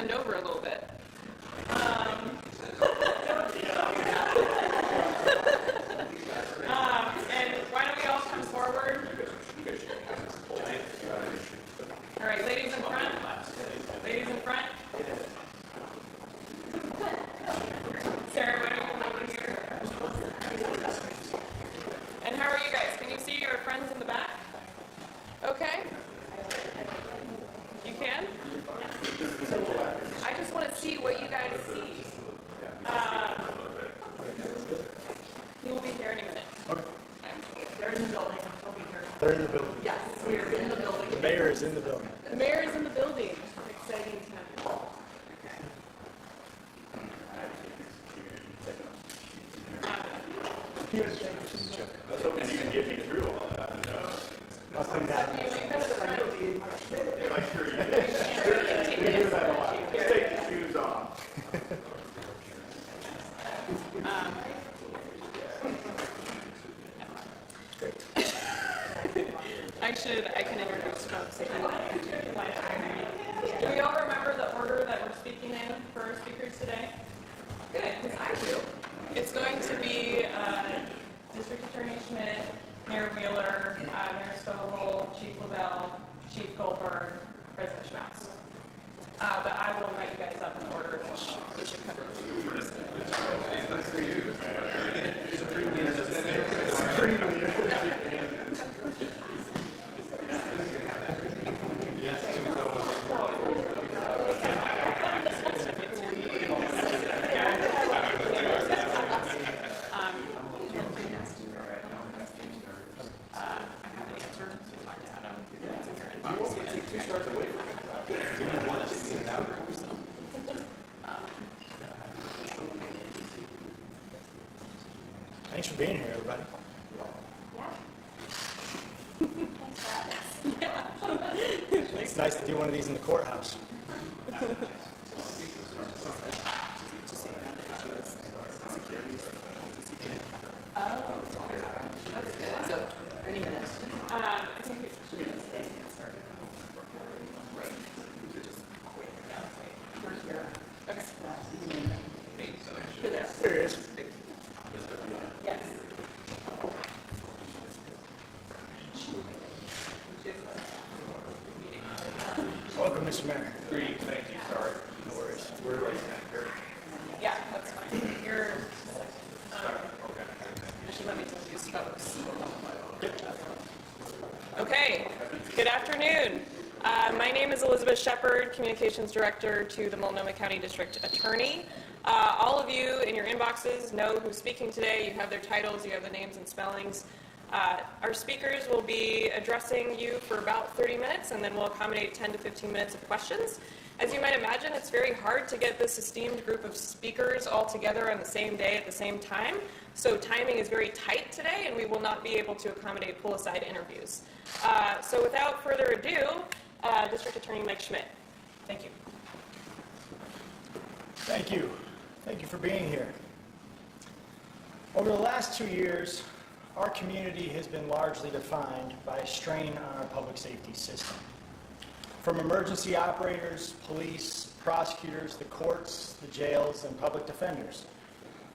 bend over a little bit. And why don't we all come forward? All right, ladies in front. Ladies in front. Sarah, why don't you come over here? And how are you guys? Can you see your friends in the back? Okay. You can? I just want to see what you guys see. He will be here in a minute. Okay. They're in the building. He'll be here. They're in the building. Yes, we're in the building. The mayor is in the building. The mayor is in the building. Exciting time. I was hoping you could get me through all that. I'll come down. Yeah, like, sure you did. We do that a lot. Let's take the shoes off. I can introduce folks if you want. Do we all remember the order that we're speaking in for our speakers today? Good, because I do. It's going to be District Attorney Schmidt, Mayor Wheeler, Mayor Stovall, Chief LaBelle, Chief Goldberg, President Schmaus. But I will invite you guys up in the order we should cover. Thanks for being here, everybody. It's nice to do one of these in the courthouse. There it is. Yes. Welcome, Mr. Mayor. Greetings, thank you. Sorry. No worries. We're like here. Yeah, that's fine. You're, actually, let me introduce folks. Okay, good afternoon. My name is Elizabeth Shepard, Communications Director to the Multnomah County District Attorney. All of you in your inboxes know who's speaking today. You have their titles, you have the names and spellings. Our speakers will be addressing you for about 30 minutes, and then we'll accommodate 10 to 15 minutes of questions. As you might imagine, it's very hard to get this esteemed group of speakers all together on the same day at the same time, so timing is very tight today, and we will not be able to accommodate pull-aside interviews. So without further ado, District Attorney Mike Schmidt. Thank you. Thank you. Thank you for being here. Over the last 2 years, our community has been largely defined by a strain on our public safety system. From emergency operators, police, prosecutors, the courts, the jails, and public defenders.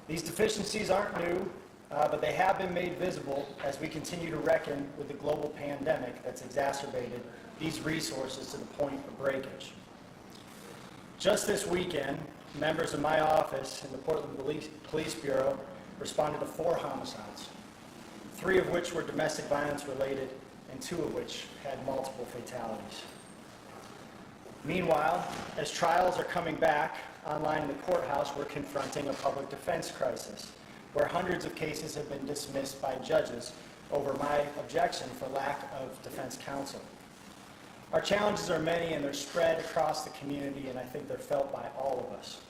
These deficiencies aren't new, but they have been made visible as we continue to reckon with the global pandemic that's exacerbated these resources to the point of breakage. Just this weekend, members of my office in the Portland Police Bureau responded to 4 homicides, 3 of which were domestic violence related and 2 of which had multiple fatalities. Meanwhile, as trials are coming back online in the courthouse, we're confronting a public defense crisis where hundreds of cases have been dismissed by judges over my objection for lack of defense counsel. Our challenges are many and they're spread across the community, and I think they're felt by all of us.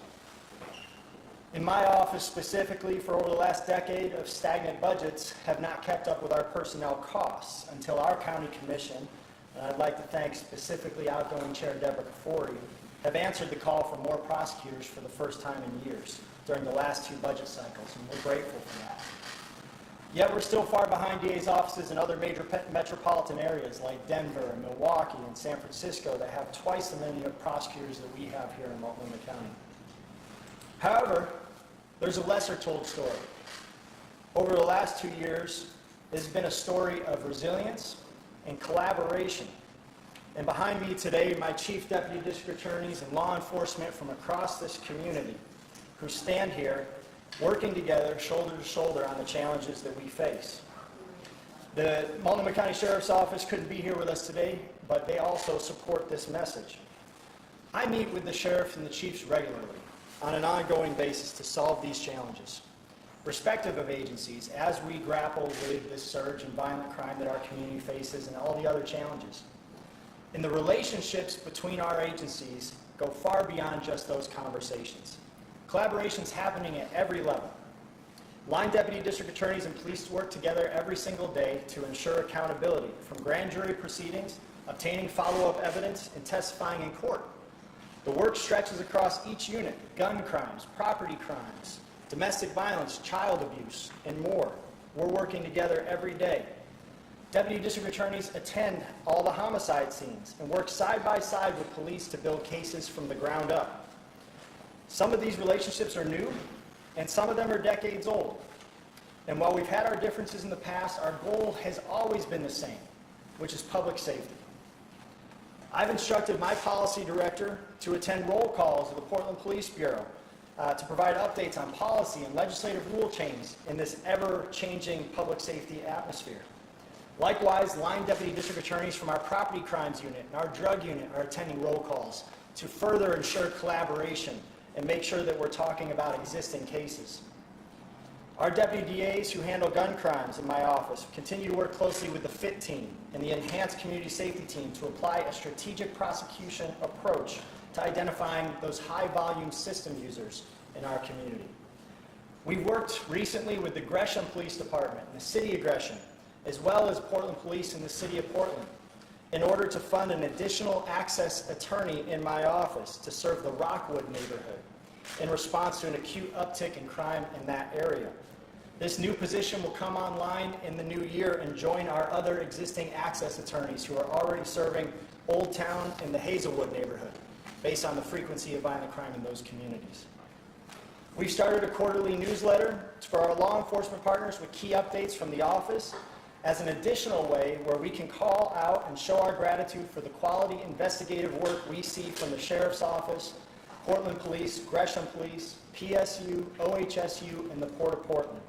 In my office specifically, for over the last decade of stagnant budgets have not kept up with our personnel costs until our county commission, and I'd like to thank specifically outgoing Chair Deborah Kafori, have answered the call for more prosecutors for the first time in years during the last 2 budget cycles, and we're grateful for that. Yet we're still far behind DA's offices in other major metropolitan areas like Denver and Milwaukee and San Francisco that have twice the many of prosecutors that we have here in Multnomah County. However, there's a lesser told story. Over the last 2 years, it's been a story of resilience and collaboration. And behind me today, my chief deputy district attorneys and law enforcement from across this community who stand here working together, shoulder to shoulder, on the challenges that we face. The Multnomah County Sheriff's Office couldn't be here with us today, but they also support this message. I meet with the sheriff and the chiefs regularly on an ongoing basis to solve these challenges, respective of agencies, as we grapple with this surge in violent crime that our community faces and all the other challenges. And the relationships between our agencies go far beyond just those conversations. Collaboration's happening at every level. Line deputy district attorneys and police work together every single day to ensure accountability, from grand jury proceedings, obtaining follow-up evidence, and testifying in court. The work stretches across each unit: gun crimes, property crimes, domestic violence, child abuse, and more. We're working together every day. Deputy district attorneys attend all the homicide scenes and work side by side with police to build cases from the ground up. Some of these relationships are new, and some of them are decades old. And while we've had our differences in the past, our goal has always been the same, which is public safety. I've instructed my policy director to attend roll calls of the Portland Police Bureau to provide updates on policy and legislative rule changes in this ever-changing public safety atmosphere. Likewise, line deputy district attorneys from our property crimes unit and our drug unit are attending roll calls to further ensure collaboration and make sure that we're talking about existing cases. Our deputy DAs who handle gun crimes in my office continue to work closely with the FIT team and the Enhanced Community Safety team to apply a strategic prosecution approach to identifying those high-volume system users in our community. We've worked recently with the Gresham Police Department and the City of Gresham, as well as Portland Police and the City of Portland, in order to fund an additional access attorney in my office to serve the Rockwood neighborhood in response to an acute uptick in crime in that area. This new position will come online in the new year and join our other existing access attorneys who are already serving Old Town and the Hazelwood neighborhood, based on the frequency of violent crime in those communities. We've started a quarterly newsletter for our law enforcement partners with key updates from the office, as an additional way where we can call out and show our gratitude for the quality investigative work we see from the Sheriff's Office, Portland Police, Gresham Police, PSU, OHSU, and the Port of Portland.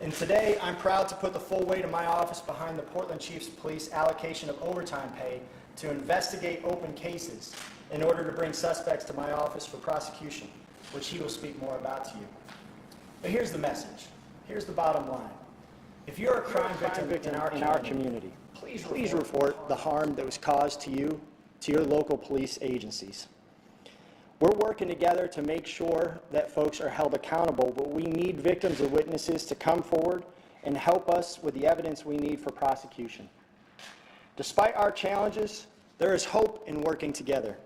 And today, I'm proud to put the full weight of my office behind the Portland Chiefs Police allocation of overtime pay to investigate open cases in order to bring suspects to my office for prosecution, which he will speak more about to you. But here's the message. Here's the bottom line. If you're a crime victim in our community, please report the harm that was caused to you, to your local police agencies. We're working together to make sure that folks are held accountable, but we need victims and witnesses to come forward and help us with the evidence we need for prosecution. Despite our challenges, there is hope in working together.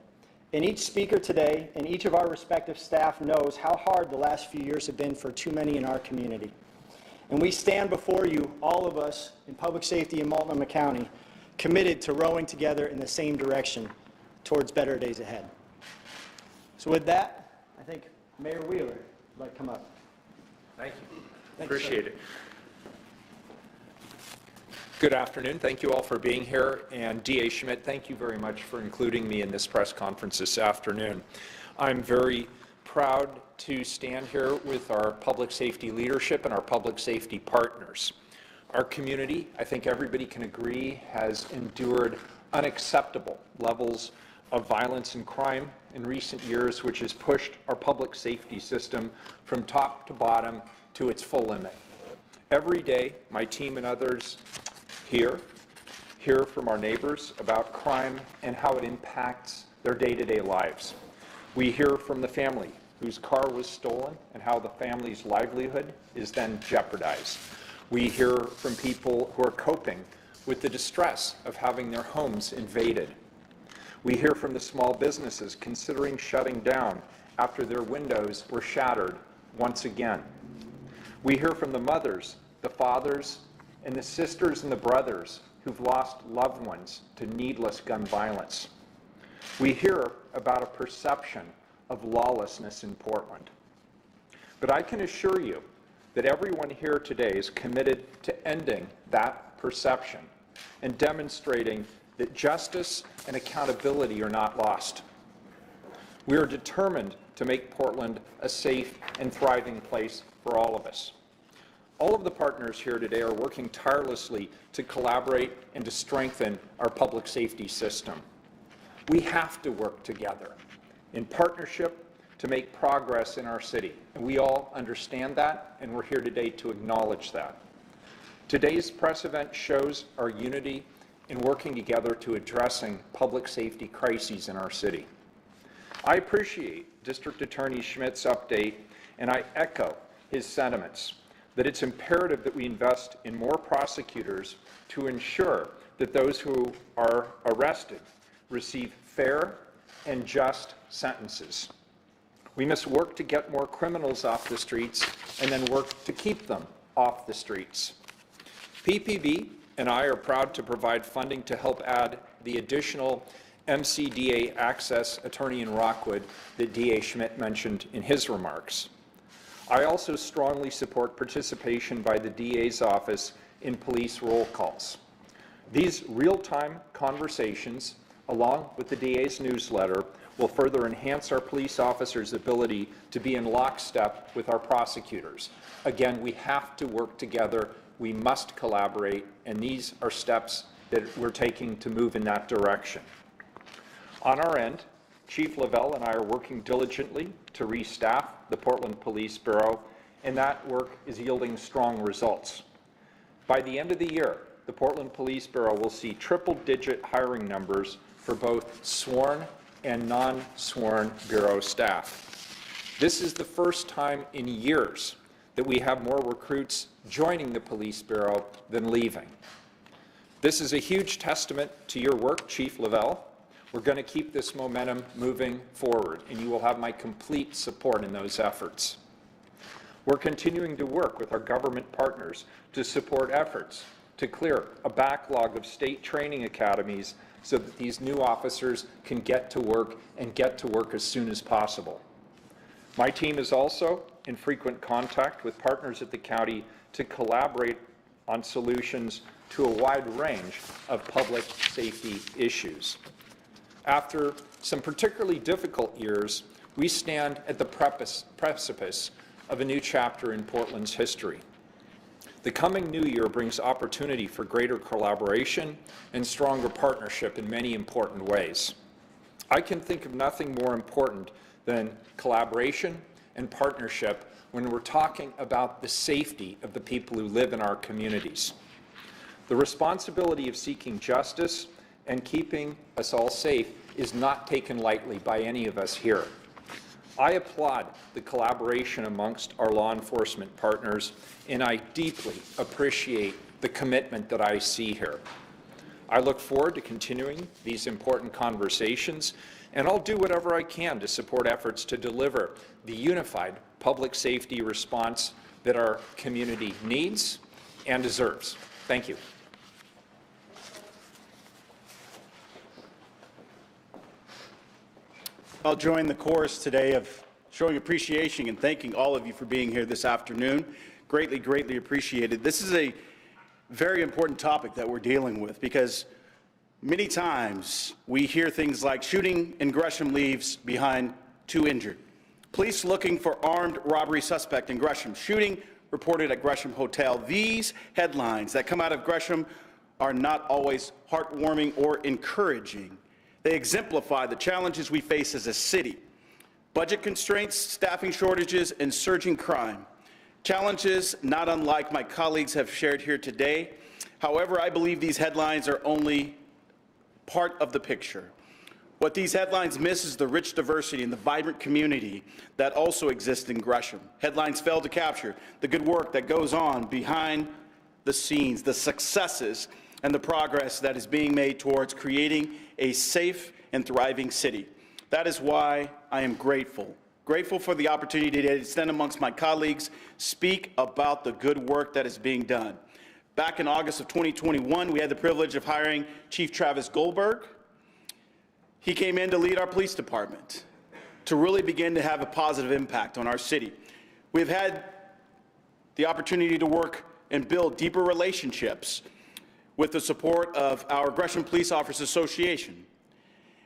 And each speaker today and each of our respective staff knows how hard the last few years have been for too many in our community. And we stand before you, all of us in public safety in Multnomah County, committed to rowing together in the same direction towards better days ahead. So with that, I think Mayor Wheeler would like to come up. Thank you. Thank you, Appreciate it. Good afternoon. Thank you all for being here. And DA Schmidt, thank you very much for including me in this press conference this afternoon. I'm very proud to stand here with our public safety leadership and our public safety partners. Our community, I think everybody can agree, has endured unacceptable levels of violence and crime in recent years, which has pushed our public safety system from top to bottom to its full limit. Every day, my team and others hear from our neighbors about crime and how it impacts their day-to-day lives. We hear from the family whose car was stolen and how the family's livelihood is then jeopardized. We hear from people who are coping with the distress of having their homes invaded. We hear from the small businesses considering shutting down after their windows were shattered once again. We hear from the mothers the fathers, and the sisters and the brothers who've lost loved ones to needless gun violence. We hear about a perception of lawlessness in Portland. But I can assure you that everyone here today is committed to ending that perception and demonstrating that justice and accountability are not lost. We are determined to make Portland a safe and thriving place for all of us. All of the partners here today are working tirelessly to collaborate and to strengthen our public safety system. We have to work together in partnership to make progress in our city, and we all understand that, and we're here today to acknowledge that. Today's press event shows our unity in working together to addressing public safety crises in our city. I appreciate District Attorney Schmidt's update, and I echo his sentiments that it's imperative that we invest in more prosecutors to ensure that those who are arrested receive fair and just sentences. We must work to get more criminals off the streets and then work to keep them off the streets. PPB and I are proud to provide funding to help add the additional MCDA access attorney in Rockwood that DA Schmidt mentioned in his remarks. I also strongly support participation by the DA's office in police roll calls. These real-time conversations, along with the DA's newsletter, will further enhance our police officers' ability to be in lockstep with our prosecutors. Again, we have to work together, we must collaborate, and these are steps that we're taking to move in that direction. On our end, Chief Lavelle and I are working diligently to restaff the Portland Police Bureau, and that work is yielding strong results. By the end of the year, the Portland Police Bureau will see triple-digit hiring numbers for both sworn and non-sworn Bureau staff. This is the first time in years that we have more recruits joining the Police Bureau than leaving. This is a huge testament to your work, Chief Lavelle. We're going to keep this momentum moving forward, and you will have my complete support in those efforts. We're continuing to work with our government partners to support efforts to clear a backlog of state training academies so that these new officers can get to work and get to work as soon as possible. My team is also in frequent contact with partners at the county to collaborate on solutions to a wide range of public safety issues. After some particularly difficult years, we stand at the precipice of a new chapter in Portland's history. The coming new year brings opportunity for greater collaboration and stronger partnership in many important ways. I can think of nothing more important than collaboration and partnership when we're talking about the safety of the people who live in our communities. The responsibility of seeking justice and keeping us all safe is not taken lightly by any of us here. I applaud the collaboration amongst our law enforcement partners, and I deeply appreciate the commitment that I see here. I look forward to continuing these important conversations, and I'll do whatever I can to support efforts to deliver the unified public safety response that our community needs and deserves. Thank you. I'll join the chorus today of showing appreciation and thanking all of you for being here this afternoon. Greatly, greatly appreciated. This is a very important topic that we're dealing with because many times we hear things like shooting in Gresham leaves behind 2 injured. Police looking for armed robbery suspect in Gresham. Shooting reported at Gresham Hotel. These headlines that come out of Gresham are not always heartwarming or encouraging. They exemplify the challenges we face as a city. Budget constraints, staffing shortages, and surging crime. Challenges not unlike my colleagues have shared here today. However, I believe these headlines are only part of the picture. What these headlines miss is the rich diversity and the vibrant community that also exists in Gresham. Headlines fail to capture the good work that goes on behind the scenes, the successes, and the progress that is being made towards creating a safe and thriving city. That is why I am grateful Grateful for the opportunity to stand amongst my colleagues, speak about the good work that is being done. Back in August of 2021, we had the privilege of hiring Chief Travis Goldberg. He came in to lead our police department, to really begin to have a positive impact on our city. We've had the opportunity to work and build deeper relationships with the support of our Gresham Police Officers Association.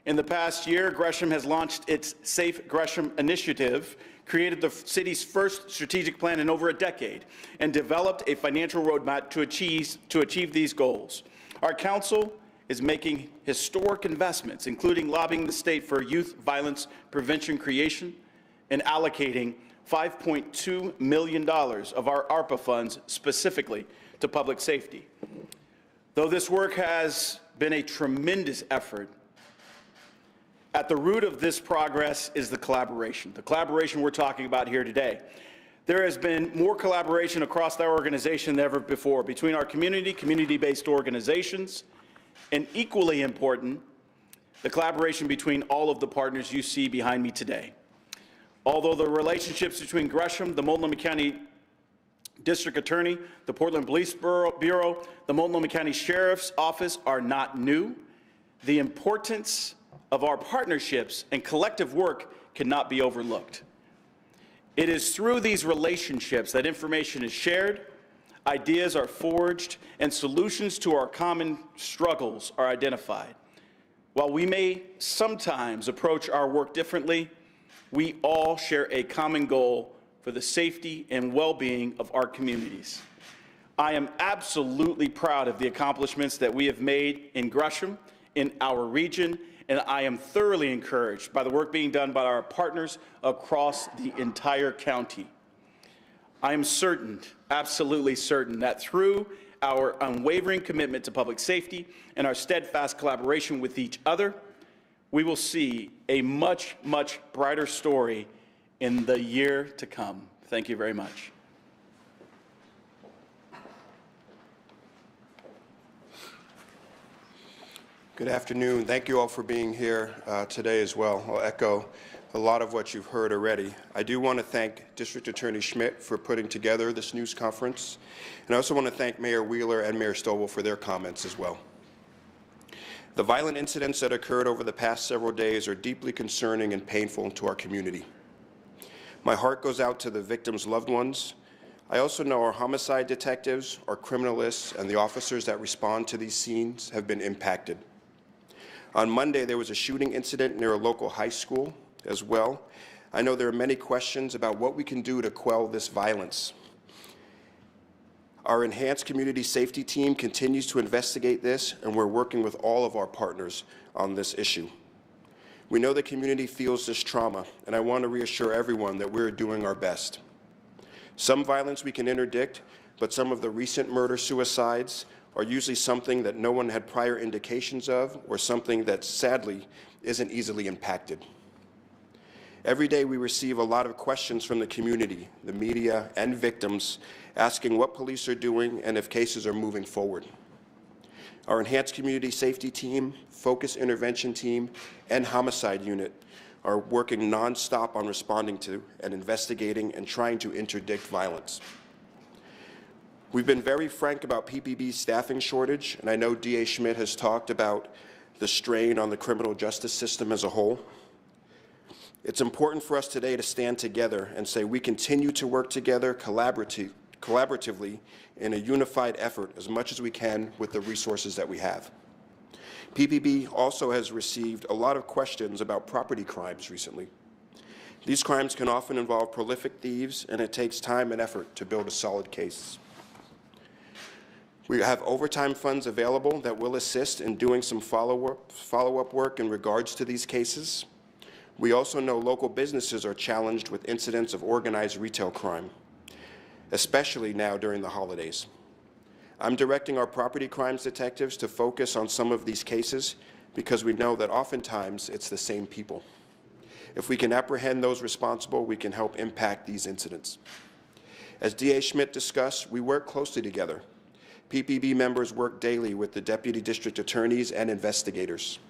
In the past year, Gresham has launched its Safe Gresham initiative, created the city's first strategic plan in over a decade, and developed a financial roadmap to achieve these goals. Our council is making historic investments, including lobbying the state for youth violence prevention creation and allocating $5.2 million of our ARPA funds specifically to public safety. Though this work has been a tremendous effort, at the root of this progress is the collaboration we're talking about here today. There has been more collaboration across our organization than ever before between our community-based organizations, and equally important, the collaboration between all of the partners you see behind me today. Although the relationships between Gresham, the Multnomah County District Attorney, the Portland Police Bureau, the Multnomah County Sheriff's Office are not new, the importance of our partnerships and collective work cannot be overlooked. It is through these relationships that information is shared, ideas are forged, and solutions to our common struggles are identified. While we may sometimes approach our work differently, we all share a common goal for the safety and well-being of our communities. I am absolutely proud of the accomplishments that we have made in Gresham, in our region, and I am thoroughly encouraged by the work being done by our partners across the entire county. I am certain, absolutely certain, that through our unwavering commitment to public safety and our steadfast collaboration with each other, we will see a much, much brighter story in the year to come. Thank you very much. Good afternoon. Thank you all for being here today as well. I'll echo a lot of what you've heard already. I do want to thank District Attorney Schmidt for putting together this news conference, and I also want to thank Mayor Wheeler and Mayor Stovall for their comments as well. The violent incidents that occurred over the past several days are deeply concerning and painful to our community. My heart goes out to the victims' loved ones. I also know our homicide detectives, our criminalists, and the officers that respond to these scenes have been impacted. On Monday, there was a shooting incident near a local high school as well. I know there are many questions about what we can do to quell this violence. Our enhanced community safety team continues to investigate this, and we're working with all of our partners on this issue. We know the community feels this trauma, and I want to reassure everyone that we're doing our best. Some violence we can interdict, but some of the recent murder-suicides are usually something that no one had prior indications of, or something that sadly isn't easily impacted. Every day we receive a lot of questions from the community, the media, and victims asking what police are doing and if cases are moving forward. Our enhanced community safety team, focus intervention team, and homicide unit are working nonstop on responding to and investigating and trying to interdict violence. We've been very frank about PPB's staffing shortage, and I know DA Schmidt has talked about the strain on the criminal justice system as a whole. It's important for us today to stand together and say we continue to work together collaboratively in a unified effort as much as we can with the resources that we have. PPB also has received a lot of questions about property crimes recently. These crimes can often involve prolific thieves, and it takes time and effort to build a solid case. We have overtime funds available that will assist in doing some follow-up work in regards to these cases. We also know local businesses are challenged with incidents of organized retail crime, especially now during the holidays. I'm directing our property crimes detectives to focus on some of these cases because we know that oftentimes it's the same people. If we can apprehend those responsible, we can help impact these incidents. As DA Schmidt discussed, we work closely together. PPB members work daily with the deputy district attorneys and investigators.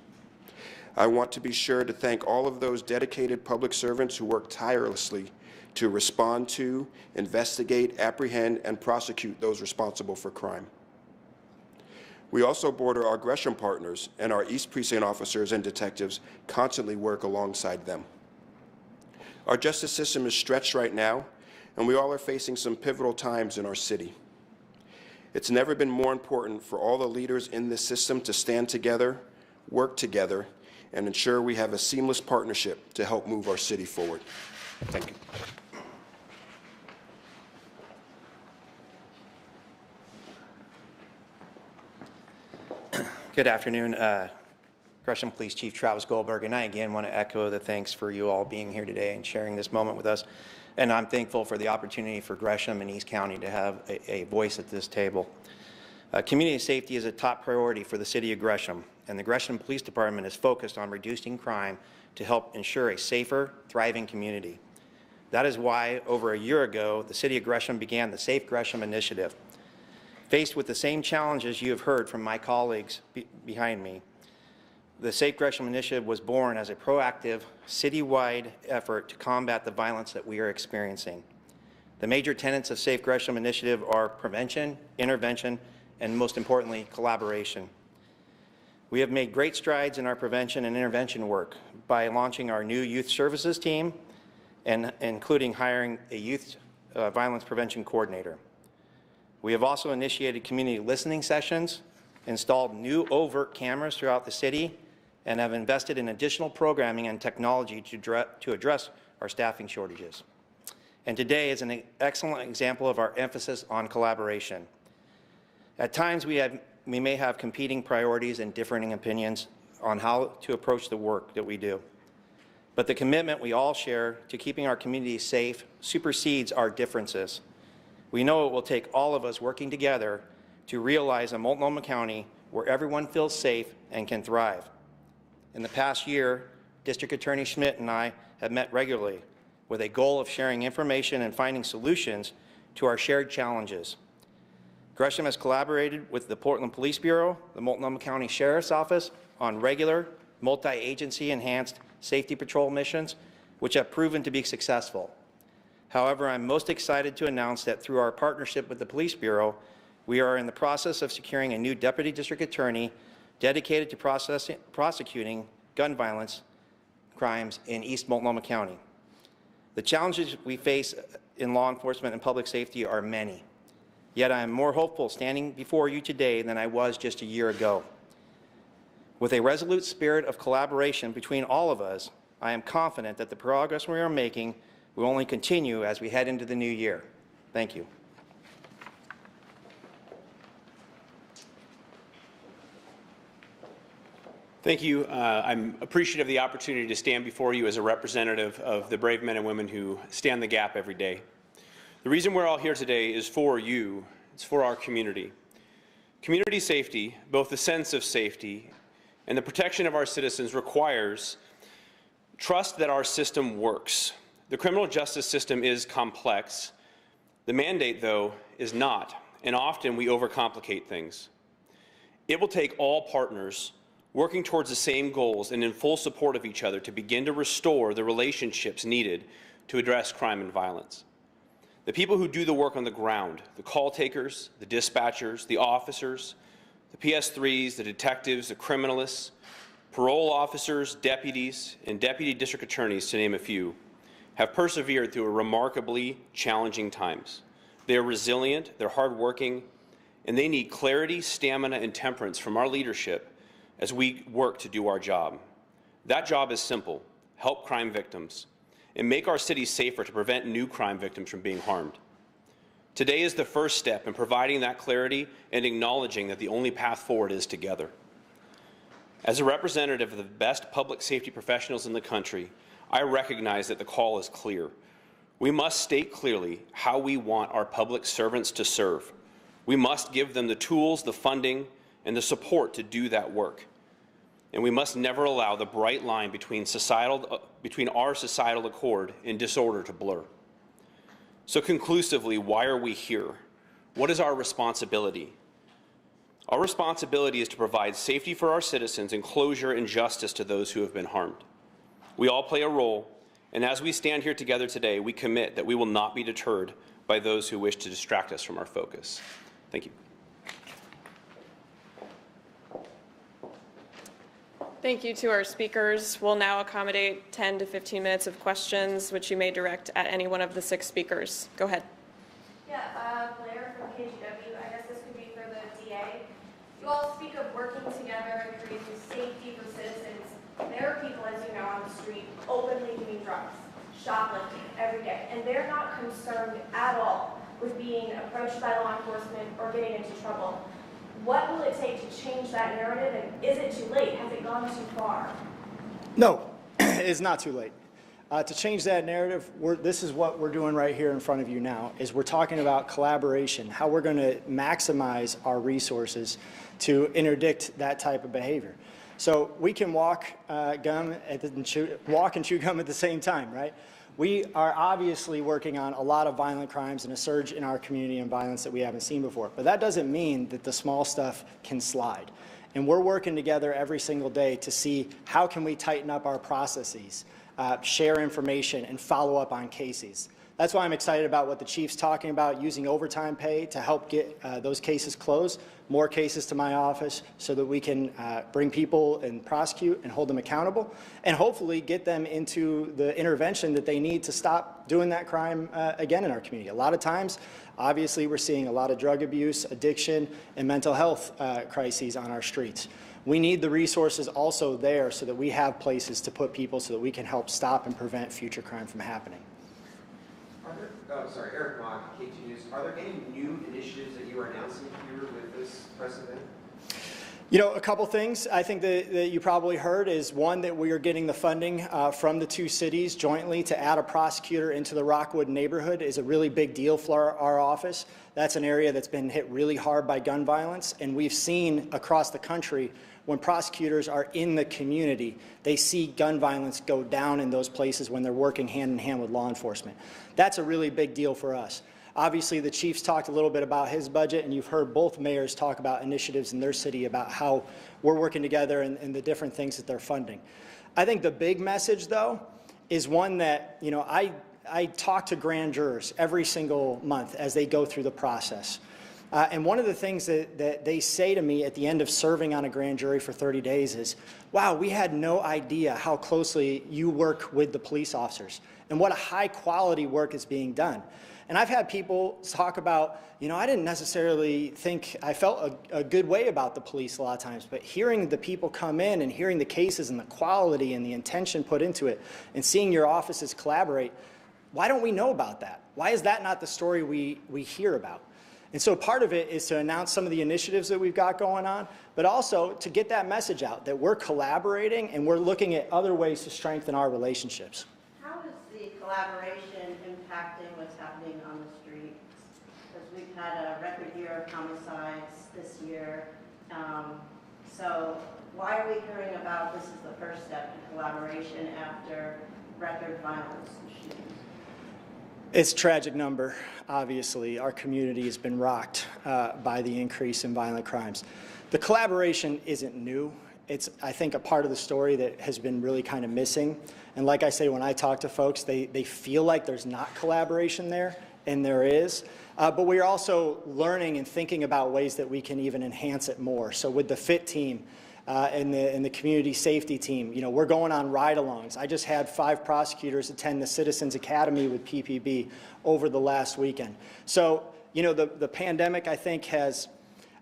I want to be sure to thank all of those dedicated public servants who work tirelessly to respond to, investigate, apprehend, and prosecute those responsible for crime. We also border our Gresham partners, and our East Precinct officers and detectives constantly work alongside them. Our justice system is stretched right now, and we all are facing some pivotal times in our city. It's never been more important for all the leaders in this system to stand together, work together, and ensure we have a seamless partnership to help move our city forward. Thank you. Good afternoon, Gresham Police Chief Travis Goldberg, and I again want to echo the thanks for you all being here today and sharing this moment with us. And I'm thankful for the opportunity for Gresham and East County to have a voice at this table. Community safety is a top priority for the city of Gresham, and the Gresham Police Department is focused on reducing crime to help ensure a safer, thriving community. That is why, over a year ago, the city of Gresham began the Safe Gresham Initiative. Faced with the same challenges you have heard from my colleagues behind me, the Safe Gresham Initiative was born as a proactive, citywide effort to combat the violence that we are experiencing. The major tenets of Safe Gresham Initiative are prevention, intervention, and most importantly, collaboration. We have made great strides in our prevention and intervention work by launching our new youth services team and including hiring a youth violence prevention coordinator. We have also initiated community listening sessions, installed new overt cameras throughout the city, and have invested in additional programming and technology to address our staffing shortages. And today is an excellent example of our emphasis on collaboration. At times we may have competing priorities and differing opinions on how to approach the work that we do. But the commitment we all share to keeping our community safe supersedes our differences. We know it will take all of us working together to realize a Multnomah County where everyone feels safe and can thrive. In the past year, District Attorney Schmidt and I have met regularly with a goal of sharing information and finding solutions to our shared challenges. Gresham has collaborated with the Portland Police Bureau, the Multnomah County Sheriff's Office on regular, multi-agency enhanced safety patrol missions, which have proven to be successful. However, I'm most excited to announce that through our partnership with the Police Bureau, we are in the process of securing a new Deputy District Attorney dedicated to prosecuting gun violence crimes in East Multnomah County. The challenges we face in law enforcement and public safety are many, yet I am more hopeful standing before you today than I was just a year ago. With a resolute spirit of collaboration between all of us, I am confident that the progress we are making will only continue as we head into the new year. Thank you. Thank you. I'm appreciative of the opportunity to stand before you as a representative of the brave men and women who stand the gap every day. The reason we're all here today is for you. It's for our community. Community safety, both the sense of safety and the protection of our citizens, requires trust that our system works. The criminal justice system is complex. The mandate, though, is not, and often we overcomplicate things. It will take all partners working towards the same goals and in full support of each other to begin to restore the relationships needed to address crime and violence. The people who do the work on the ground, the call takers, the dispatchers, the officers, the PS3s, the detectives, the criminalists, parole officers, deputies, and deputy district attorneys, to name a few, have persevered through remarkably challenging times. They are resilient, they're hardworking, and they need clarity, stamina, and temperance from our leadership as we work to do our job. That job is simple: help crime victims and make our city safer to prevent new crime victims from being harmed. Today is the first step in providing that clarity and acknowledging that the only path forward is together. As a representative of the best public safety professionals in the country, I recognize that the call is clear. We must state clearly how we want our public servants to serve. We must give them the tools, the funding, and the support to do that work. And we must never allow the bright line between our societal accord and disorder to blur. So conclusively, why are we here? What is our responsibility? Our responsibility is to provide safety for our citizens and closure and justice to those who have been harmed. We all play a role, and as we stand here together today, we commit that we will not be deterred by those who wish to distract us from our focus. Thank you. Thank you to our speakers. We'll now accommodate 10 to 15 minutes of questions, which you may direct at any one of the 6 speakers. Go ahead. Yeah, Blair from KGW. I guess this could be for the DA. You all speak of working together and creating safety for citizens. There are people, as you know, on the street openly doing drugs, shoplifting every day, and they're not concerned at all with being approached by law enforcement or getting into trouble. What will it take to change that narrative, and is it too late? Has it gone too far? No, it's not too late. To change that narrative, this is what we're doing right here in front of you now, is we're talking about collaboration, how we're going to maximize our resources to interdict that type of behavior. So we can walk and chew gum at the same time, right? We are obviously working on a lot of violent crimes and a surge in our community and violence that we haven't seen before. But that doesn't mean that the small stuff can slide. And we're working together every single day to see how can we tighten up our processes, share information, and follow up on cases. That's why I'm excited about what the chief's talking about, using overtime pay to help get those cases closed, more cases to my office so that we can bring people and prosecute and hold them accountable, and hopefully get them into the intervention that they need to stop doing that crime again in our community. A lot of times, obviously, we're seeing a lot of drug abuse, addiction, and mental health crises on our streets. We need the resources also there so that we have places to put people so that we can help stop and prevent future crime from happening. Eric Mock, KT News. Are there any new initiatives that you are announcing here with this press event? You know, a couple things I think that you probably heard is, one, that we are getting the funding from the 2 cities jointly to add a prosecutor into the Rockwood neighborhood is a really big deal for our office. That's an area that's been hit really hard by gun violence, and we've seen across the country when prosecutors are in the community, they see gun violence go down in those places when they're working hand in hand with law enforcement. That's a really big deal for us. Obviously, the chief's talked a little bit about his budget, and you've heard both mayors talk about initiatives in their city about how we're working together and the different things that they're funding. I think the big message, though, is one that, you know, I talk to grand jurors every single month as they go through the process. And one of the things that they say to me at the end of serving on a grand jury for 30 days is, wow, we had no idea how closely you work with the police officers and what a high quality work is being done. And I've had people talk about, you know, I didn't necessarily think, I felt a good way about the police a lot of times, but hearing the people come in and hearing the cases and the quality and the intention put into it and seeing your offices collaborate, why don't we know about that? Why is that not the story we hear about? And so part of it is to announce some of the initiatives that we've got going on, but also to get that message out that we're collaborating and we're looking at other ways to strengthen our relationships. How is the collaboration impacting what's happening on the streets? Because we've had a record year of homicides this year. So why are we hearing about this as the first step in collaboration after record violence and shootings? It's a tragic number, obviously. Our community has been rocked by the increase in violent crimes. The collaboration isn't new. It's, I think, a part of the story that has been really kind of missing. And like I say, when I talk to folks, they feel like there's not collaboration there, and there is. But we're also learning and thinking about ways that we can even enhance it more. So with the FIT team, and the community safety team, you know, we're going on ride-alongs. I just had 5 prosecutors attend the Citizens Academy with PPB over the last weekend. So, you know, the pandemic, I think, has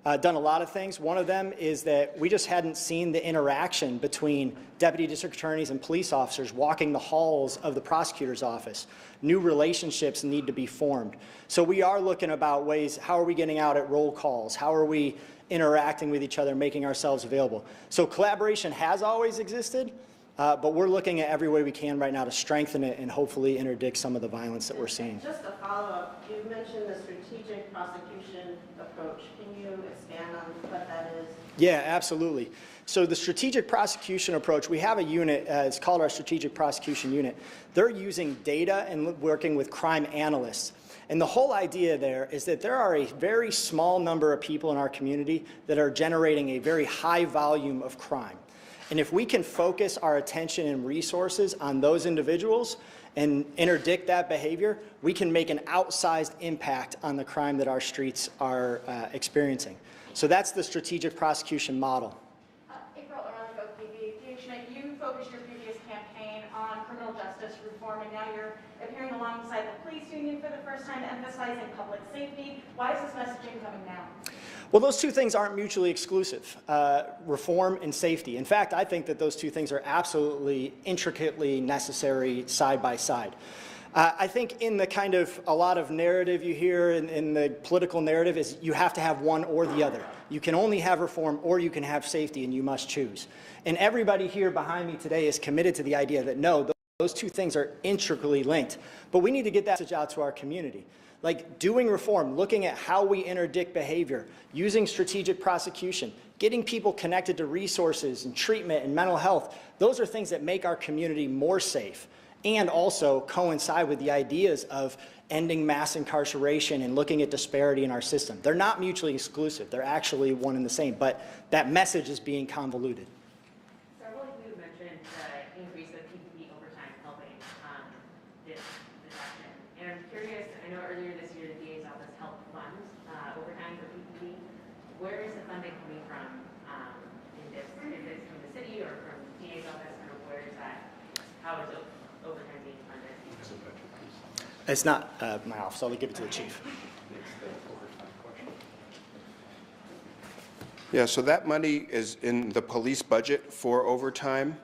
done a lot of things. One of them is that we just hadn't seen the interaction between deputy district attorneys and police officers walking the halls of the prosecutor's office. New relationships need to be formed. So we are looking about ways, how are we getting out at roll calls? How are we interacting with each other, making ourselves available? So collaboration has always existed, but we're looking at every way we can right now to strengthen it and hopefully interdict some of the violence that we're seeing. Just a follow-up, you mentioned the strategic prosecution approach. Can you expand on what that is? Yeah, absolutely. So the strategic prosecution approach, we have a unit, it's called our strategic prosecution unit. They're using data and working with crime analysts. And the whole idea there is that there are a very small number of people in our community that are generating a very high volume of crime. And if we can focus our attention and resources on those individuals and interdict that behavior, we can make an outsized impact on the crime that our streets are experiencing. So that's the strategic prosecution model. You focused your previous campaign on criminal justice reform, and now you're appearing alongside the police union for the first time, emphasizing public safety. Why is this messaging coming now? Well, those two things aren't mutually exclusive, reform and safety. In fact, I think that those two things are absolutely intricately necessary side by side. I think in the kind of a lot of narrative you hear in the political narrative is you have to have one or the other. You can only have reform or you can have safety, and you must choose. And everybody here behind me today is committed to the idea that no, those two things are intricately linked. But we need to get that message out to our community. Like doing reform, looking at how we interdict behavior, using strategic prosecution, getting people connected to resources and treatment and mental health. Those are things that make our community more safe and also coincide with the ideas of ending mass incarceration and looking at disparity in our system. They're not mutually exclusive. They're actually one and the same, but that message is being convoluted. Several of you mentioned the increase of PPP overtime helping this action. And I'm curious, I know earlier this year the DA's office helped fund overtime for PPP. Where is the funding coming from in this? Is it from the city or from the DA's office, or where is that? How is it overtime being funded? It's not my office. I'll give it to the chief. Yeah, so that money is in the police budget for overtime.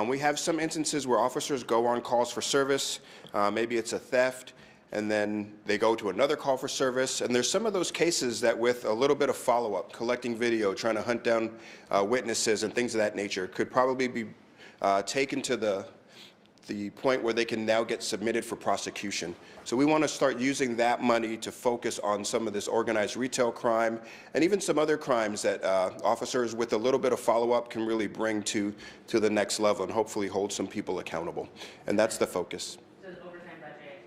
We have some instances where officers go on calls for service. Maybe it's a theft, and then they go to another call for service. And there's some of those cases that with a little bit of follow-up, collecting video, trying to hunt down witnesses and things of that nature, could probably be taken to the point where they can now get submitted for prosecution. So we want to start using that money to focus on some of this organized retail crime and even some other crimes that officers with a little bit of follow-up can really bring to the next level and hopefully hold some people accountable. And that's the focus. So the overtime budget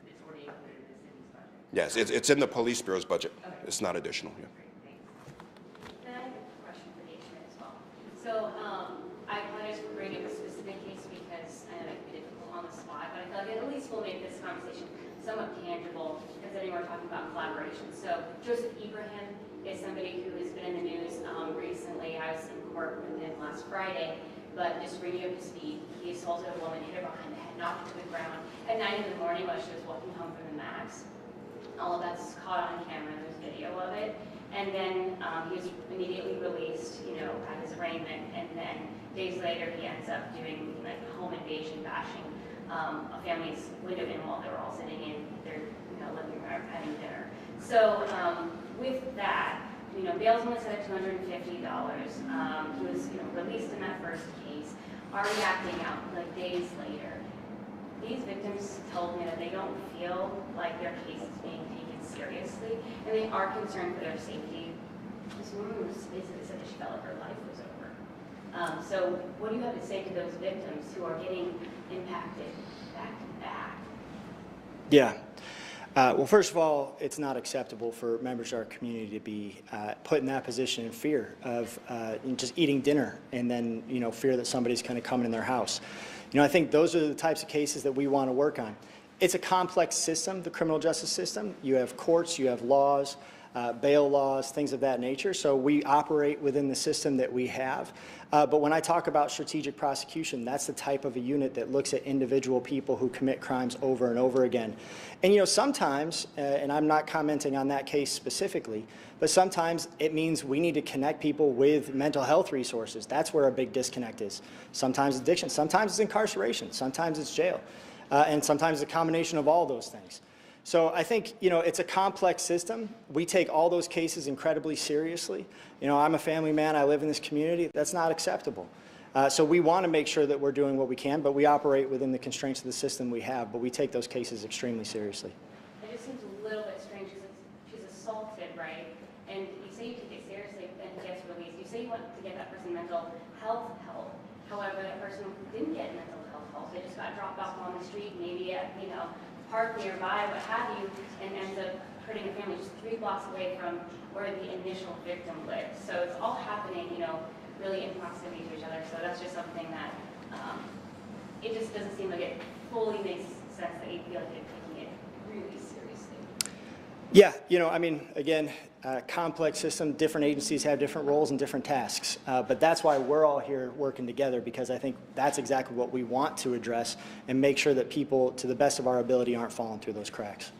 is already included in the city's budget? Yes, it's in the police bureau's budget. Okay. It's not additional. Yeah. Then I have a question for Mike Schmidt as well. So I apologize for bringing up a specific case because I know it can be difficult on the spot, but I feel like at least we'll make this conversation somewhat tangible, considering we're talking about collaboration. So Joseph Ibrahim is somebody who has been in the news recently. I was in court with him last Friday, but just bringing up his feet, he assaulted a woman, hit her behind the head, knocked her to the ground at 9 in the morning while she was walking home from the max. All of that's caught on camera. There's video of it. And then he was immediately released, at his arraignment. And then days later, he ends up doing like home invasion, bashing a family's window in while they were all sitting in their living room having dinner. So with that, bail's only set at $250. He was released in that first case. Already acting out like days later. These victims told me that they don't feel like their case is being taken seriously, and they are concerned for their safety. This woman basically said that she felt like her life was over. So what do you have to say to those victims who are getting impacted back to back? Yeah. Well, first of all, it's not acceptable for members of our community to be put in that position in fear of just eating dinner and then, fear that somebody's going to come in their house. I think those are the types of cases that we want to work on. It's a complex system, the criminal justice system. You have courts, you have laws, bail laws, things of that nature. So we operate within the system that we have. But when I talk about strategic prosecution, that's the type of a unit that looks at individual people who commit crimes over and over again. And sometimes, and I'm not commenting on that case specifically, but sometimes it means we need to connect people with mental health resources. That's where a big disconnect is. Sometimes addiction, sometimes it's incarceration, sometimes it's jail, and sometimes it's a combination of all those things. So I think, it's a complex system. We take all those cases incredibly seriously. I'm a family man. I live in this community. That's not acceptable. So we want to make sure that we're doing what we can, but we operate within the constraints of the system we have, but we take those cases extremely seriously. It just seems a little bit strange because she's assaulted, right? And you say you take it seriously and he gets released. You say you want to get that person mental health help. However, that person didn't get mental health help. They just got dropped off on the street, maybe at, park nearby, what have you, and ends up hurting a family just 3 blocks away from where the initial victim lived. So it's all happening, you know, really in proximity to each other. So that's just something that it just doesn't seem like it fully makes sense that you feel like you're taking it really seriously. Yeah, you know, I mean, again, complex system, different agencies have different roles and different tasks. But that's why we're all here working together, because I think that's exactly what we want to address and make sure that people, to the best of our ability, aren't falling through those cracks.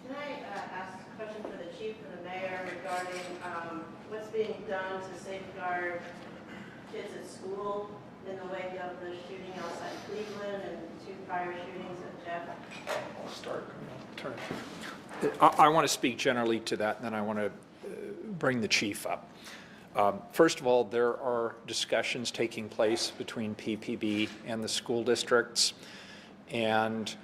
Can I ask a question for the chief and the mayor regarding what's being done to safeguard kids at school in the wake of the shooting outside Cleveland and 2 prior shootings at Jeff? I'll start. I want to speak generally to that, and then I want to bring the chief up. First of all, there are discussions taking place between PPB and the school districts, and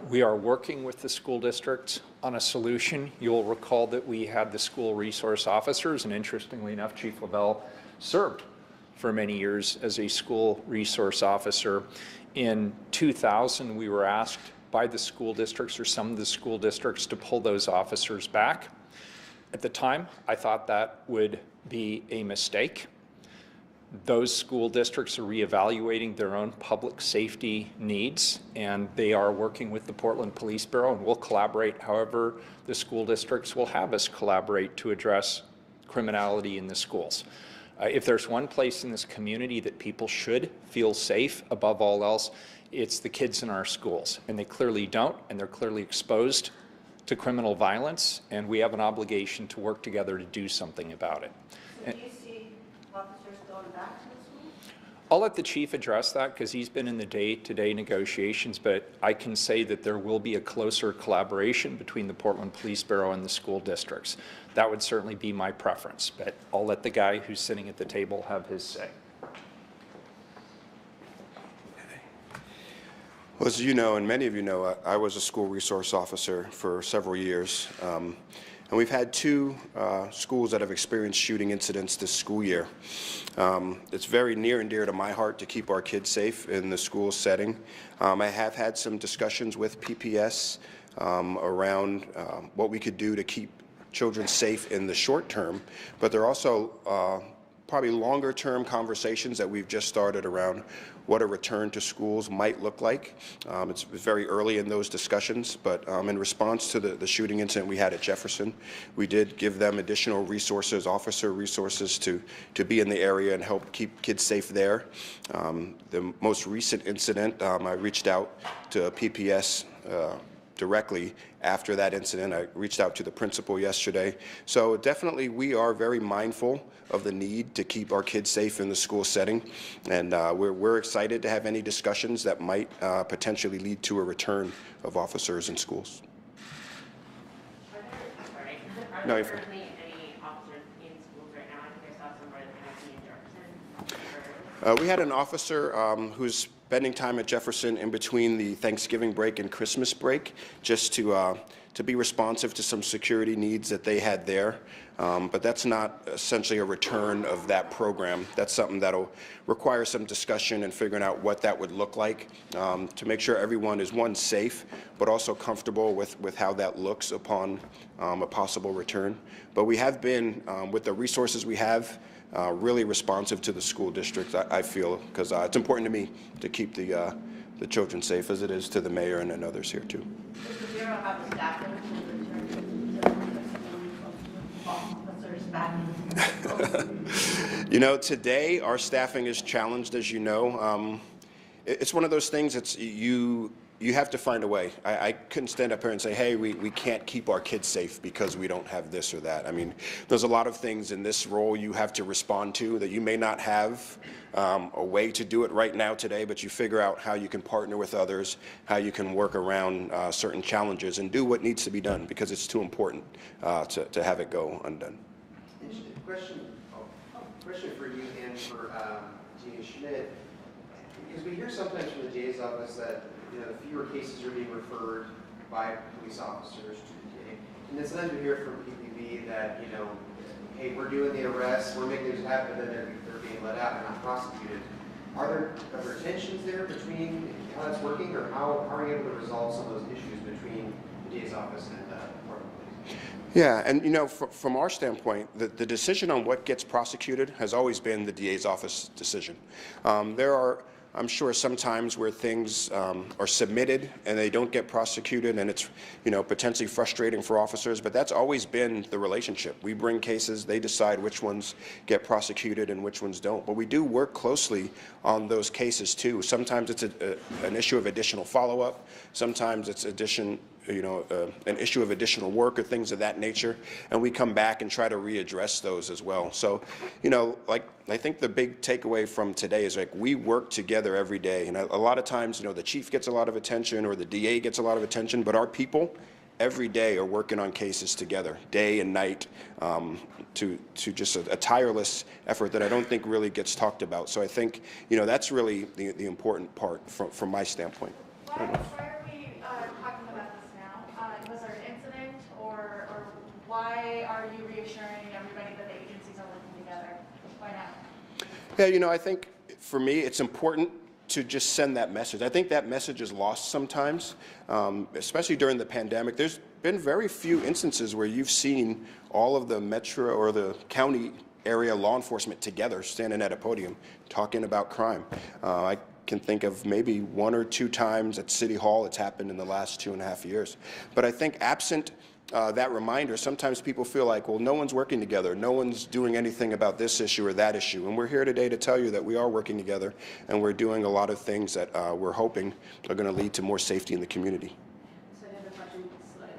we are working with the school districts on a solution. You'll recall that we had the school resource officers, and interestingly enough, Chief Lavelle served for many years as a school resource officer. In 2000, we were asked by the school districts, or some of the school districts, to pull those officers back. At the time, I thought that would be a mistake. Those school districts are reevaluating their own public safety needs, and they are working with the Portland Police Bureau, and we'll collaborate however the school districts will have us collaborate to address criminality in the schools. If there's one place in this community that people should feel safe above all else, it's the kids in our schools, and they clearly don't, and they're clearly exposed to criminal violence, and we have an obligation to work together to do something about it. So do you see officers going back to the school? I'll let the chief address that because he's been in the day-to-day negotiations, but I can say that there will be a closer collaboration between the Portland Police Bureau and the school districts. That would certainly be my preference, but I'll let the guy who's sitting at the table have his say. Well, as you know, and many of you know, I was a school resource officer for several years. And we've had 2 schools that have experienced shooting incidents this school year. It's very near and dear to my heart to keep our kids safe in the school setting. I have had some discussions with PPS around what we could do to keep children safe in the short term, but there are also probably longer term conversations that we've just started around what a return to schools might look like. It's very early in those discussions, but in response to the shooting incident we had at Jefferson, we did give them additional resources, officer resources to be in the area and help keep kids safe there. The most recent incident, I reached out to PPS directly after that incident. I reached out to the principal yesterday. So definitely we are very mindful of the need to keep our kids safe in the school setting, and we're excited to have any discussions that might potentially lead to a return of officers in schools. Are there currently any officers in schools right now? I think I saw somewhere that might be in Jefferson. We had an officer who's spending time at Jefferson in between the Thanksgiving break and Christmas break, just to be responsive to some security needs that they had there. But that's not essentially a return of that program. That's something that'll require some discussion and figuring out what that would look like to make sure everyone is, one, safe, but also comfortable with how that looks upon a possible return. But we have been, with the resources we have, really responsive to the school district, I feel, because it's important to me to keep the children safe, as it is to the mayor and others here too. Does the Bureau have the staffing to return to officers back in the school? You know, today our staffing is challenged, as you know. It's one of those things. You have to find a way. I couldn't stand up here and say, hey, we can't keep our kids safe because we don't have this or that. I mean, there's a lot of things in this role you have to respond to that you may not have a way to do it right now today, but you figure out how you can partner with others, how you can work around certain challenges and do what needs to be done because it's too important to have it go undone. Question for you and for DA Schmidt, because we hear sometimes from the DA's office that fewer cases are being referred by police officers to the DA. And then sometimes we hear from PPB that, hey, we're doing the arrests, we're making this happen, and then they're being let out and not prosecuted. are there tensions there between how that's working, or how are you able to resolve some of those issues between the DA's office and Department of Police? Yeah, and from our standpoint, the decision on what gets prosecuted has always been the DA's office decision. There are, I'm sure, some times where things are submitted and they don't get prosecuted, and it's potentially frustrating for officers, but that's always been the relationship. We bring cases, they decide which ones get prosecuted and which ones don't. But we do work closely on those cases too. Sometimes it's an issue of additional follow-up. Sometimes it's an issue of additional work or things of that nature, and we come back and try to readdress those as well. So, I think the big takeaway from today is we work together every day, and a lot of times, the chief gets a lot of attention or the DA gets a lot of attention, but our people every day are working on cases together, day and night, to just a tireless effort that I don't think really gets talked about. So I think, that's really the important part from my standpoint. Why are we talking about this now? Was there an incident, or why are you reassuring everybody that the agencies are working together? Why now? Yeah, I think for me it's important to just send that message. I think that message is lost sometimes, especially during the pandemic. There's been very few instances where you've seen all of the metro or the county area law enforcement together standing at a podium talking about crime. I can think of maybe 1 or 2 times at City Hall it's happened in the last 2.5 years. But I think absent that reminder, sometimes people feel like, well, no one's working together, no one's doing anything about this issue or that issue. And we're here today to tell you that we are working together, and we're doing a lot of things that we're hoping are going to lead to more safety in the community. So I have a question slightly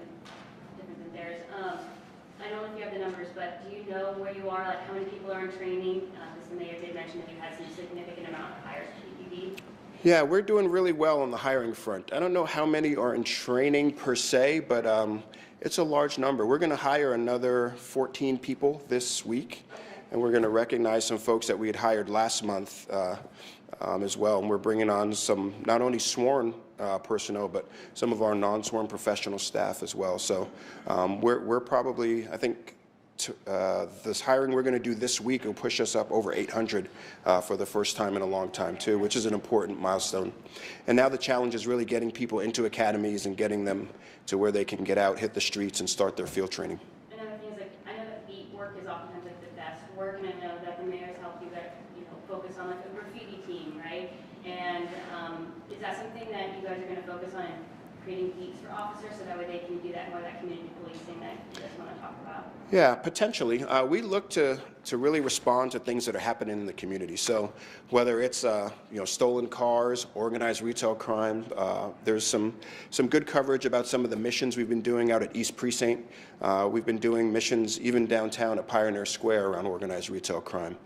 different than theirs. I don't know if you have the numbers, but do you know where you are, like how many people are in training? Because the mayor did mention that you had some significant amount of hires for PPD. Yeah, we're doing really well on the hiring front. I don't know how many are in training per se, but it's a large number. We're going to hire another 14 people this week, and we're going to recognize some folks that we had hired last month as well. And we're bringing on some not only sworn personnel, but some of our non-sworn professional staff as well. So we're probably, I think, this hiring we're going to do this week will push us up over 800 for the first time in a long time too, which is an important milestone. And now the challenge is really getting people into academies and getting them to where they can get out, hit the streets, and start their field training. Another thing is, I know that beat work is oftentimes the best work, and I know that the mayor's helped you guys, focus on a graffiti team, right? And is that something that you guys are going to focus on, creating beats for officers, so that way they can do that more of that community policing that you guys want to talk about? Yeah, potentially. We look to really respond to things that are happening in the community. So whether it's stolen cars, organized retail crime, there's some good coverage about some of the missions we've been doing out at East Precinct. We've been doing missions even downtown at Pioneer Square around organized retail crime.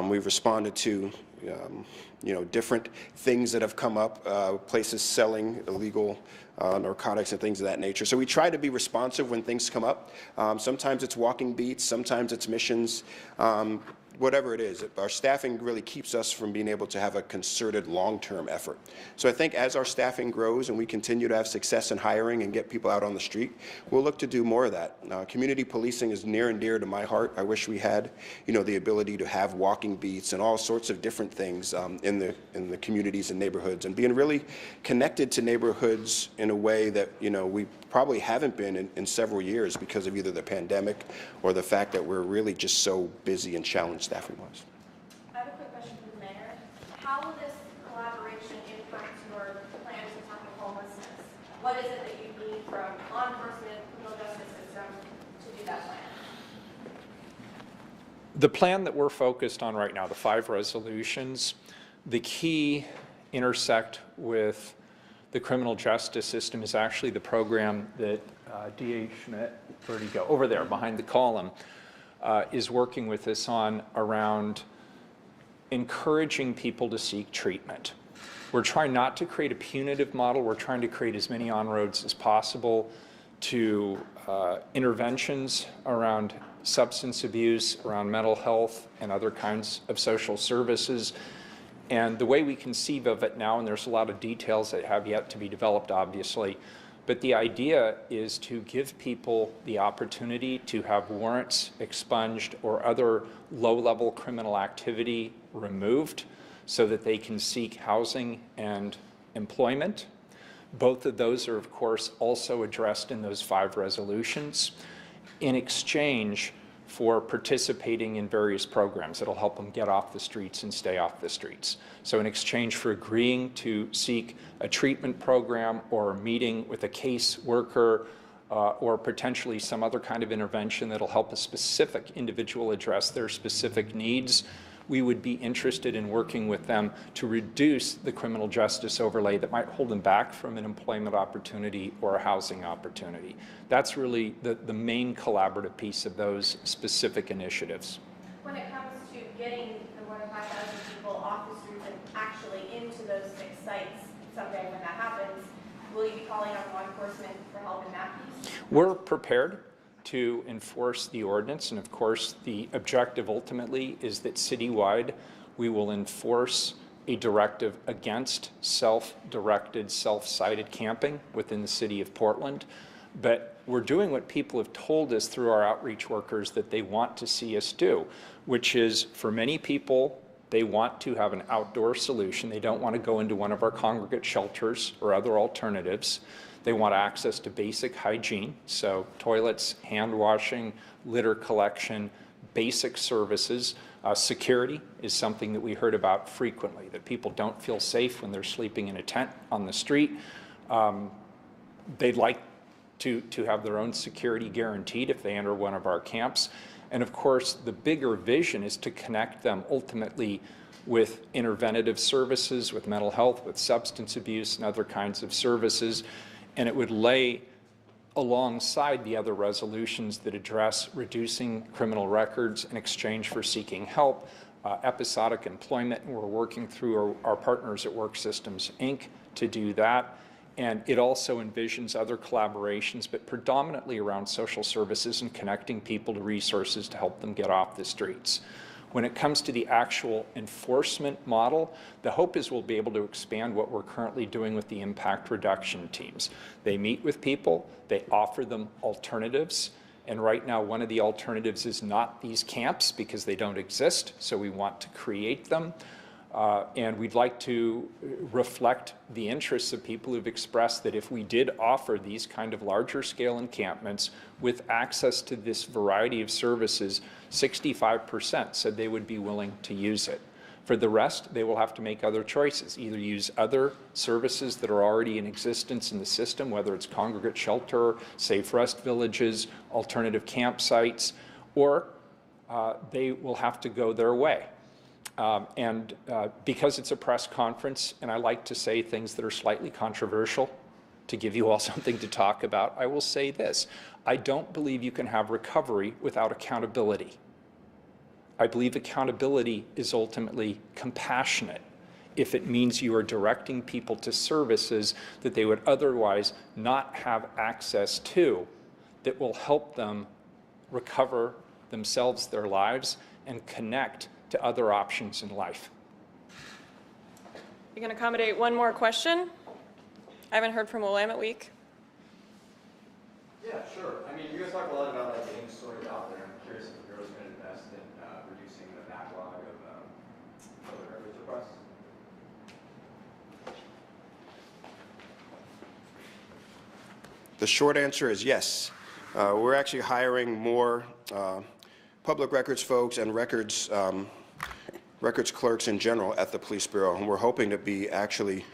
We've responded to different things that have come up, places selling illegal narcotics and things of that nature. So we try to be responsive when things come up. Sometimes it's walking beats, sometimes it's missions. Whatever it is, our staffing really keeps us from being able to have a concerted long-term effort. So I think as our staffing grows and we continue to have success in hiring and get people out on the street, we'll look to do more of that. Community policing is near and dear to my heart. I wish we had, the ability to have walking beats and all sorts of different things in the communities and neighborhoods, and being really connected to neighborhoods in a way that, we probably haven't been in several years because of either the pandemic or the fact that we're really just so busy and challenged staffing-wise. I have a quick question for the mayor. How will this collaboration impact your plans to tackle homelessness? What is it that you need from law enforcement, criminal justice system to do that plan? The plan that we're focused on right now, the 5 resolutions, the key intersect with the criminal justice system is actually the program that DA Schmidt, where'd he go? Over there, behind the column, is working with us on around encouraging people to seek treatment. We're trying not to create a punitive model. We're trying to create as many on-roads as possible to interventions around substance abuse, around mental health, and other kinds of social services. And the way we conceive of it now, and there's a lot of details that have yet to be developed, obviously, but the idea is to give people the opportunity to have warrants expunged or other low-level criminal activity removed so that they can seek housing and employment. Both of those are, of course, also addressed in those 5 resolutions in exchange for participating in various programs that'll help them get off the streets and stay off the streets. So in exchange for agreeing to seek a treatment program or a meeting with a caseworker or potentially some other kind of intervention that'll help a specific individual address their specific needs, we would be interested in working with them to reduce the criminal justice overlay that might hold them back from an employment opportunity or a housing opportunity. That's really the main collaborative piece of those specific initiatives. When it comes to getting the more than 5,000 people off the streets and actually into those 6 sites someday when that happens, will you be calling on law enforcement for help in that piece? We're prepared to enforce the ordinance, and of course the objective ultimately is that citywide we will enforce a directive against self-directed, self-sited camping within the city of Portland. But we're doing what people have told us through our outreach workers that they want to see us do, which is, for many people, they want to have an outdoor solution. They don't want to go into one of our congregate shelters or other alternatives. They want access to basic hygiene, so toilets, hand washing, litter collection, basic services. Security is something that we heard about frequently, that people don't feel safe when they're sleeping in a tent on the street. They'd like to have their own security guaranteed if they enter one of our camps. And of course, the bigger vision is to connect them ultimately with interventive services, with mental health, with substance abuse, and other kinds of services. And it would lay alongside the other resolutions that address reducing criminal records in exchange for seeking help, episodic employment, and we're working through our partners at Work Systems, Inc. to do that. And it also envisions other collaborations, but predominantly around social services and connecting people to resources to help them get off the streets. When it comes to the actual enforcement model, the hope is we'll be able to expand what we're currently doing with the impact reduction teams. They meet with people, they offer them alternatives, and right now one of the alternatives is not these camps because they don't exist, so we want to create them. And we'd like to reflect the interests of people who've expressed that if we did offer these kind of larger scale encampments with access to this variety of services, 65% said they would be willing to use it. For the rest, they will have to make other choices, either use other services that are already in existence in the system, whether it's congregate shelter, safe rest villages, alternative campsites, or they will have to go their way. Because it's a press conference and I like to say things that are slightly controversial to give you all something to talk about, I will say this. I don't believe you can have recovery without accountability. I believe accountability is ultimately compassionate if it means you are directing people to services that they would otherwise not have access to that will help them recover themselves, their lives, and connect to other options in life. You can accommodate one more question? I haven't heard from Willamette Week. Yeah, sure. I mean, you guys talk a lot about getting the stories out there. I'm curious if the Bureau's going to invest in reducing the backlog of public records requests. The short answer is yes. We're actually hiring more public records folks and records clerks in general at the Police Bureau, and we're hoping to be actually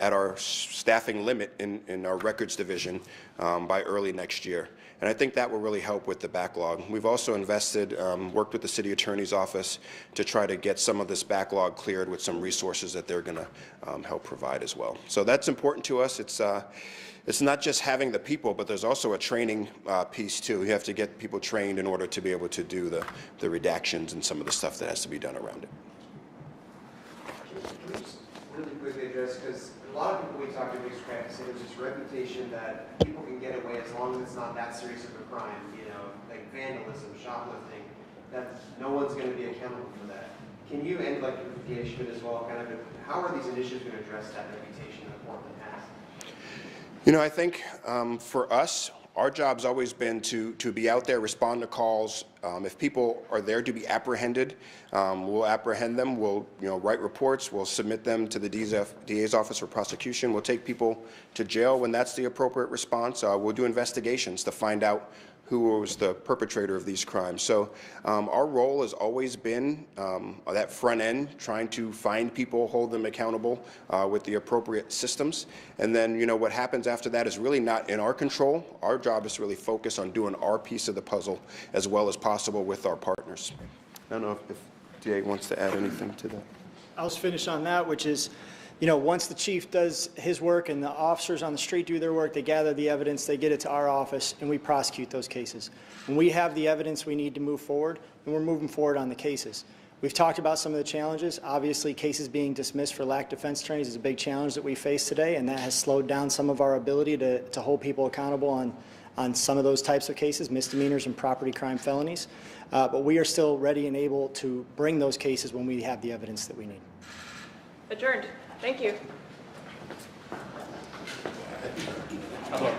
at our staffing limit in our records division by early next year. And I think that will really help with the backlog. We've also invested, worked with the City Attorney's Office to try to get some of this backlog cleared with some resources that they're going to help provide as well. So that's important to us. It's not just having the people, but there's also a training piece too. You have to get people trained in order to be able to do the redactions and some of the stuff that has to be done around it. Can we just really quickly address, because a lot of people we talk to police practice say there's this reputation that people can get away as long as it's not that serious of a crime, you know, like vandalism, shoplifting, that no one's going to be accountable for that. Can you, and like DA Schmidt as well, kind of, how are these initiatives going to address that reputation that Portland has? You know, I think for us, Our job's always been to be out there, respond to calls. If people are there to be apprehended, we'll apprehend them. We'll write reports. We'll submit them to the DA's office for prosecution. We'll take people to jail when that's the appropriate response. We'll do investigations to find out who was the perpetrator of these crimes. So our role has always been that front end, trying to find people, hold them accountable with the appropriate systems. And then, what happens after that is really not in our control. Our job is to really focus on doing our piece of the puzzle as well as possible with our partners. I don't know if DA wants to add anything to that. I'll just finish on that, which is, once the chief does his work and the officers on the street do their work, they gather the evidence, they get it to our office, and we prosecute those cases. When we have the evidence we need to move forward, then we're moving forward on the cases. We've talked about some of the challenges. Obviously, cases being dismissed for lack of defense attorneys is a big challenge that we face today, and that has slowed down some of our ability to hold people accountable on some of those types of cases, misdemeanors and property crime felonies. But we are still ready and able to bring those cases when we have the evidence that we need. Adjourned. Thank you. How about